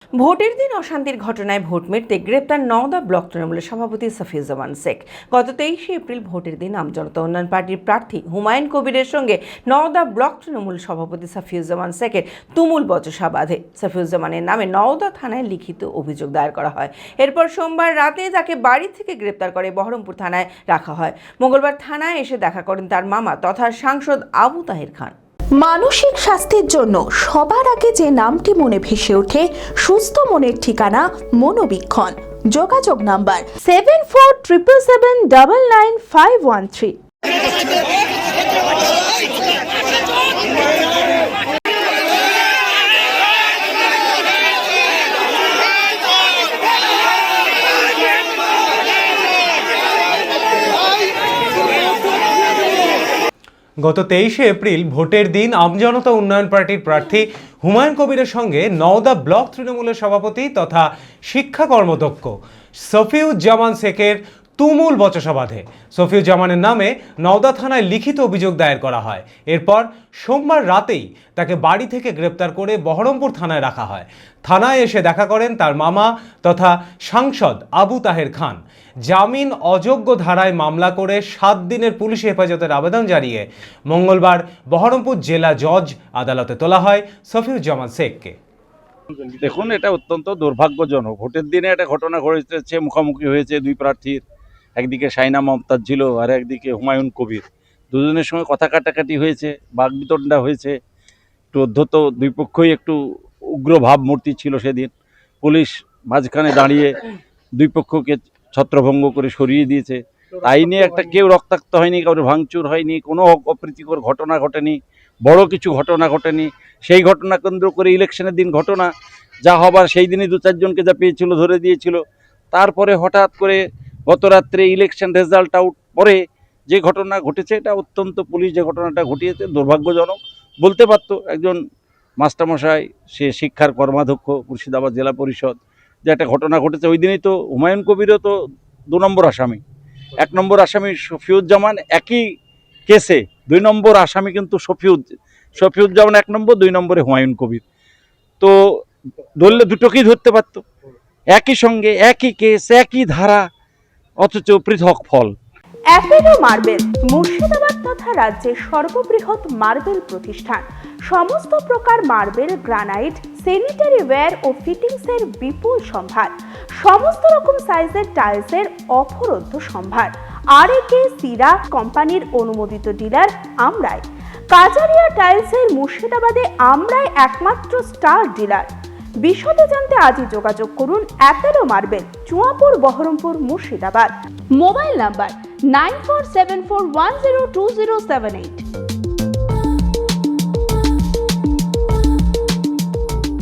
ভোটের দিন অশান্তির ঘটনায় ভোট মিটতে গ্রেপ্তার নওদা ব্লক তৃণমূলের সভাপতি সফিউজ্জামান শেখ। গত 23শে এপ্রিল ভোটের দিন আমজনতা উন্নয়ন পার্টির প্রার্থী হুমায়ুন কবিরের সঙ্গে নওদা ব্লক তৃণমূল সভাপতি সফিউজ্জামান শেখের তুমুল বচসা বাঁধে। সফিউজ্জামানের নামে নওদা থানায় লিখিত অভিযোগ দায়ের করা হয়। এরপর সোমবার রাতে তাকে বাড়ি থেকে গ্রেপ্তার করে বহরমপুর থানায় রাখা হয়। মঙ্গলবার থানায় এসে দেখা করেন তার মামা তথা সাংসদ আবু তাহের খান। মানসিক স্বাস্থ্যের জন্য সবার আগে যে নামটি মনে ভেসে ওঠে, সুস্থ মনের ঠিকানা মনোবীক্ষণ। যোগাযোগ নাম্বার 7477799513। গত 23শে এপ্রিল ভোটের দিন আমজনতা উন্নয়ন পার্টির প্রার্থী হুমায়ুন কবিরের সঙ্গে নওদা ব্লক তৃণমূলের সভাপতি তথা শিক্ষা কর্মদক্ষ সফিউজ্জামান শেখের তুমুল বচসা বাঁধে। সফিউজ্জামানের নামে নওদা থানায় লিখিত অভিযোগ দায়ের করা হয়। এরপর সোমবার রাতেই তাকে বাড়ি থেকে গ্রেপ্তার করে বহরমপুর থানায় রাখা হয়। থানায় এসে দেখা করেন তার মামা তথা সাংসদ আবু তাহের খান। জামিন অযোগ্য ধারায় মামলা করে 7 দিনের পুলিশি হেফাজতের আবেদন জানিয়ে মঙ্গলবার বহরমপুর জেলা জজ আদালতে তোলা হয় সফিউজ্জামান শেখকে। দেখুন, এটা অত্যন্ত দুর্ভাগ্যজনক। ভোটের দিনে একটা ঘটনা ঘটেছে, মুখোমুখি হয়েছে দুই প্রার্থীর। একদিকে শাইনা মমতাজ ছিল আর একদিকে হুমায়ুন কবির। দুজনের সঙ্গে কথা কাটাকাটি হয়েছে, বাগবিতণ্ডা হয়েছে। একটু অধ্যত দুই পক্ষই একটু উগ্র ভাবমূর্তি ছিল সেদিন। পুলিশ মাঝখানে দাঁড়িয়ে দুই পক্ষকে ছত্রভঙ্গ করে সরিয়ে দিয়েছে। তাই নিয়ে একটা কেউ রক্তাক্ত হয়নি, কারোর ভাঙচুর হয়নি, কোনো অপ্রীতিকর ঘটনা ঘটেনি, বড় কিছু ঘটনা ঘটেনি। সেই ঘটনা কেন্দ্র করে ইলেকশনের দিন ঘটনা যা হবার সেই দিনই 2-4 জনকে যা পেয়েছিল ধরে দিয়েছিল। তারপরে হঠাৎ করে গত রাত্রে ইলেকশন রেজাল্ট আউট পরে যে ঘটনা ঘটেছে, এটা অত্যন্ত, পুলিশ যে ঘটনাটা ঘটিয়েছে দুর্ভাগ্যজনক। বলতে পারতো একজন মাস্টারমশাই, সে শিক্ষার কর্মাধ্যক্ষ মুর্শিদাবাদ জেলা পরিষদ, যে একটা ঘটনা ঘটেছে। ওই দিনই তো হুমায়ুন কবিরও তো 2 নম্বর আসামি। 1 নম্বর আসামি সফিউজ্জামান, একই কেসে 2 নম্বর আসামি কিন্তু সফিউজ্জামান 1 নম্বর, 2 নম্বরে হুমায়ুন কবির। তো ধরলে দুটোকেই ধরতে পারত, একই সঙ্গে একই কেস একই ধারা, অথচ পৃথক ফল। অ্যাপেলো মার্বেল মুর্শিদাবাদ তথা রাজ্যের সর্ববৃহৎ মার্বেল প্রতিষ্ঠান। সমস্ত প্রকার মার্বেল, গ্রানাইট, স্যানিটারি ওয়্যার ও ফিটিংসের বিপুল সম্ভার। সমস্ত রকম সাইজের টাইলসের অফুরন্ত সম্ভার। আর.এ.কে সিরা কোম্পানির অনুমোদিত ডিলার আমরাই। কাজারিয়া টাইলসের মুর্শিদাবাদে আমরাই একমাত্র স্টার ডিলার। বিশদে জানতে আজই যোগাযোগ করুন Apollo marble, Chuapur, Baharampur, Murshidabad. Mobile number 9474102078।